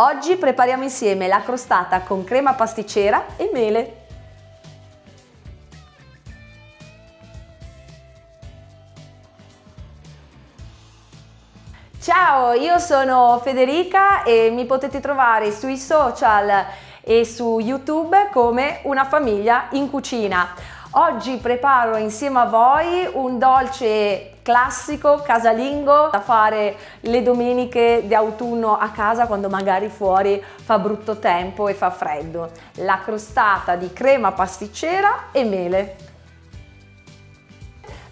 Oggi prepariamo insieme la crostata con crema pasticcera e mele. Ciao, io sono Federica e mi potete trovare sui social e su YouTube come Una famiglia in cucina. Oggi preparo insieme a voi un dolce classico casalingo da fare le domeniche di autunno a casa quando magari fuori fa brutto tempo e fa freddo. La crostata di crema pasticcera e mele.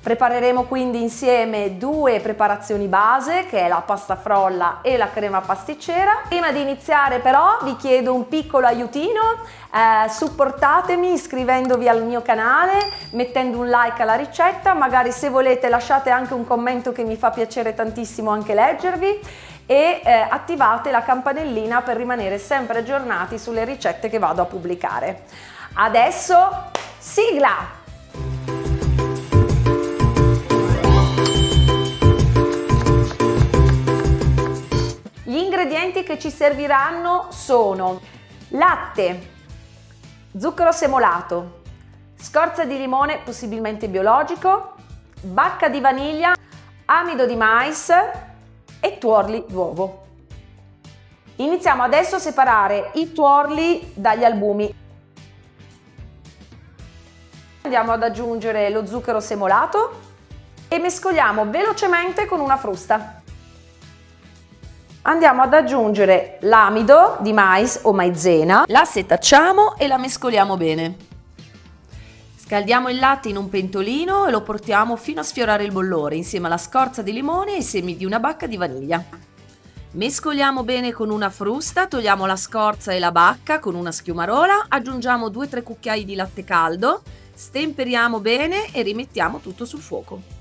Prepareremo quindi insieme due preparazioni base, che è la pasta frolla e la crema pasticcera. Prima di iniziare però vi chiedo un piccolo aiutino, supportatemi iscrivendovi al mio canale, mettendo un like alla ricetta, magari se volete lasciate anche un commento che mi fa piacere tantissimo anche leggervi e attivate la campanellina per rimanere sempre aggiornati sulle ricette che vado a pubblicare. Adesso sigla! Gli ingredienti che ci serviranno sono latte, zucchero semolato, scorza di limone possibilmente biologico, bacca di vaniglia, amido di mais e tuorli d'uovo. Iniziamo adesso a separare i tuorli dagli albumi. Andiamo ad aggiungere lo zucchero semolato e mescoliamo velocemente con una frusta. Andiamo ad aggiungere l'amido di mais o maizena, la setacciamo e la mescoliamo bene. Scaldiamo il latte in un pentolino e lo portiamo fino a sfiorare il bollore insieme alla scorza di limone e i semi di una bacca di vaniglia. Mescoliamo bene con una frusta, togliamo la scorza e la bacca con una schiumarola, aggiungiamo 2-3 cucchiai di latte caldo, stemperiamo bene e rimettiamo tutto sul fuoco.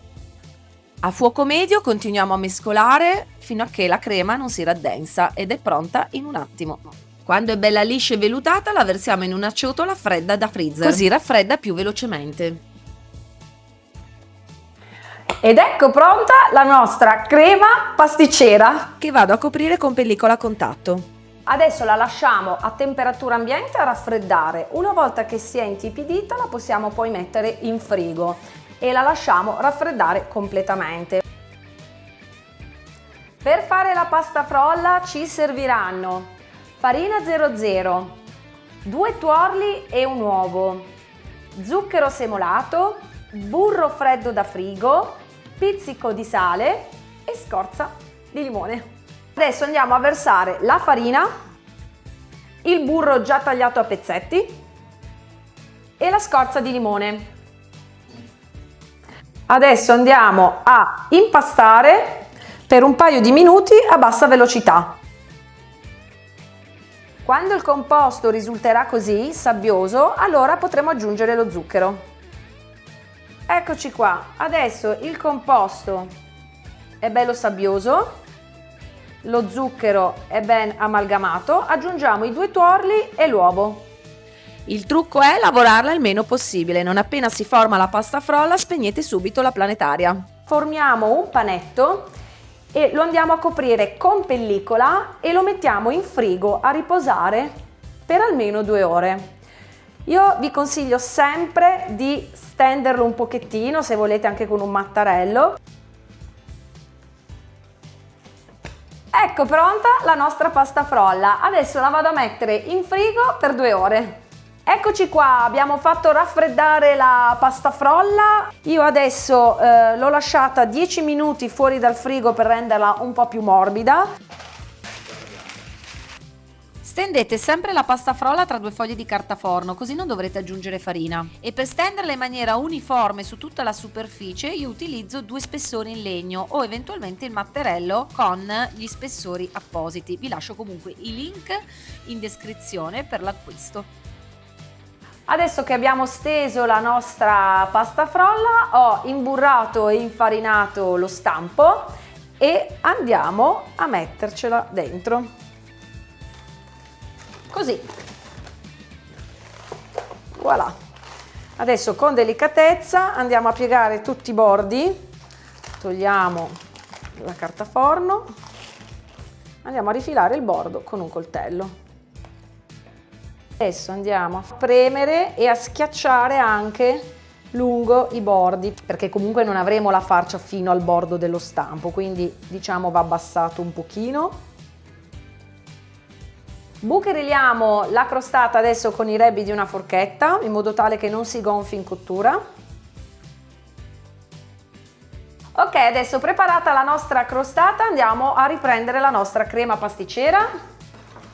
A fuoco medio continuiamo a mescolare fino a che la crema non si raddensa ed è pronta in un attimo. Quando è bella liscia e vellutata la versiamo in una ciotola fredda da freezer, così raffredda più velocemente. Ed ecco pronta la nostra crema pasticcera che vado a coprire con pellicola a contatto. Adesso la lasciamo a temperatura ambiente a raffreddare. Una volta che si è intipidita la possiamo poi mettere in frigo e la lasciamo raffreddare completamente. Per fare la pasta frolla ci serviranno farina 00, 2 tuorli e un uovo, zucchero semolato, burro freddo da frigo, pizzico di sale e scorza di limone. Adesso andiamo a versare la farina, il burro già tagliato a pezzetti e la scorza di limone. Adesso andiamo a impastare per un paio di minuti a bassa velocità. Quando il composto risulterà così sabbioso, allora potremo aggiungere lo zucchero. Eccoci qua, adesso il composto è bello sabbioso, lo zucchero è ben amalgamato, aggiungiamo i 2 tuorli e l'uovo. Il trucco è lavorarla il meno possibile, non appena si forma la pasta frolla spegnete subito la planetaria. Formiamo un panetto e lo andiamo a coprire con pellicola e lo mettiamo in frigo a riposare per almeno 2 ore. Io vi consiglio sempre di stenderlo un pochettino, se volete anche con un mattarello. Ecco pronta la nostra pasta frolla, adesso la vado a mettere in frigo per 2 ore. Eccoci qua, abbiamo fatto raffreddare la pasta frolla. Io adesso l'ho lasciata 10 minuti fuori dal frigo per renderla un po' più morbida. Stendete sempre la pasta frolla tra 2 foglie di carta forno, così non dovrete aggiungere farina. E per stenderla in maniera uniforme su tutta la superficie io utilizzo 2 spessori in legno o eventualmente il mattarello con gli spessori appositi. Vi lascio comunque i link in descrizione per l'acquisto. Adesso che abbiamo steso la nostra pasta frolla, ho imburrato e infarinato lo stampo e andiamo a mettercela dentro. Così. Voilà. Adesso con delicatezza andiamo a piegare tutti i bordi, togliamo la carta forno andiamo a rifilare il bordo con un coltello. Adesso andiamo a premere e a schiacciare anche lungo i bordi, perché comunque non avremo la farcia fino al bordo dello stampo, quindi diciamo va abbassato un pochino. Bucherelliamo la crostata adesso con i rebbi di una forchetta, in modo tale che non si gonfi in cottura. Ok, adesso preparata la nostra crostata, andiamo a riprendere la nostra crema pasticcera.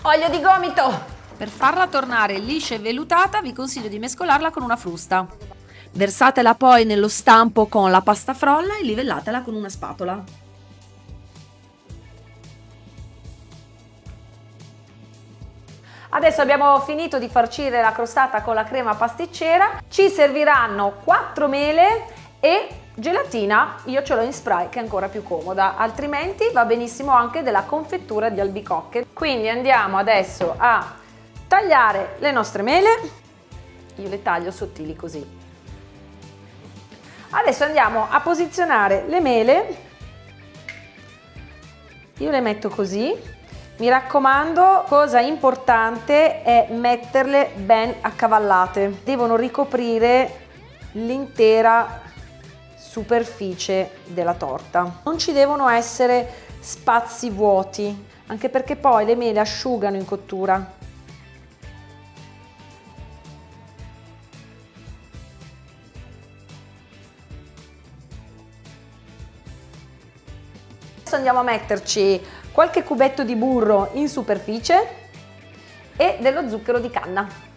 Olio di gomito! Per farla tornare liscia e vellutata vi consiglio di mescolarla con una frusta. Versatela poi nello stampo con la pasta frolla e livellatela con una spatola. Adesso abbiamo finito di farcire la crostata con la crema pasticcera. Ci serviranno 4 mele e gelatina, io ce l'ho in spray che è ancora più comoda, altrimenti va benissimo anche della confettura di albicocche. Quindi andiamo adesso a tagliare le nostre mele, io le taglio sottili così. Adesso andiamo a posizionare le mele, io le metto così, mi raccomando, cosa importante è metterle ben accavallate, devono ricoprire l'intera superficie della torta, non ci devono essere spazi vuoti, anche perché poi le mele asciugano in cottura. Andiamo a metterci qualche cubetto di burro in superficie e dello zucchero di canna.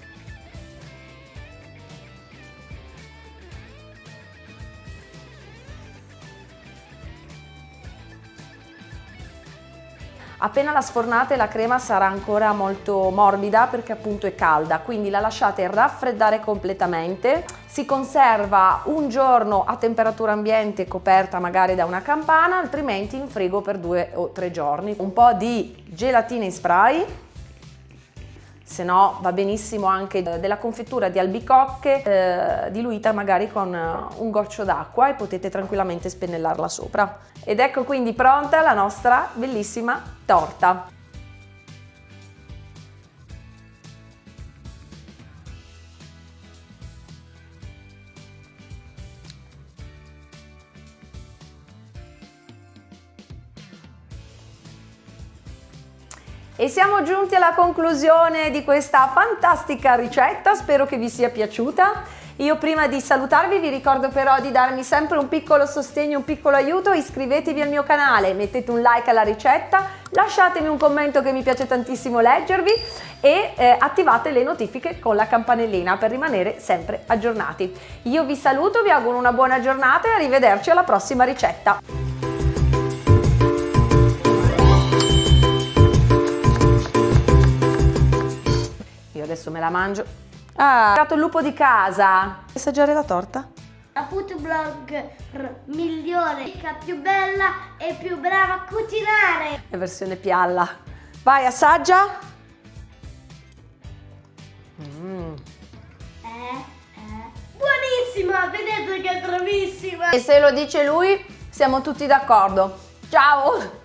Appena la sfornate la crema sarà ancora molto morbida perché appunto è calda, quindi la lasciate raffreddare completamente. Si conserva un giorno a temperatura ambiente coperta magari da una campana, altrimenti in frigo per 2 o 3 giorni. Un po' di gelatina in spray, se no va benissimo anche della confettura di albicocche diluita magari con un goccio d'acqua e potete tranquillamente spennellarla sopra. Ed ecco quindi pronta la nostra bellissima torta. E siamo giunti alla conclusione di questa fantastica ricetta, spero che vi sia piaciuta. Io prima di salutarvi vi ricordo però di darmi sempre un piccolo sostegno, un piccolo aiuto, iscrivetevi al mio canale, mettete un like alla ricetta, lasciatemi un commento che mi piace tantissimo leggervi e attivate le notifiche con la campanellina per rimanere sempre aggiornati. Io vi saluto, vi auguro una buona giornata e arrivederci alla prossima ricetta. Adesso me la mangio. Ah, ho arrivato il lupo di casa. Assaggiare la torta? La food blogger migliore, più bella e più brava a cucinare. È versione pialla. Vai, assaggia. Buonissima, vedete che è bravissima. E se lo dice lui, siamo tutti d'accordo. Ciao!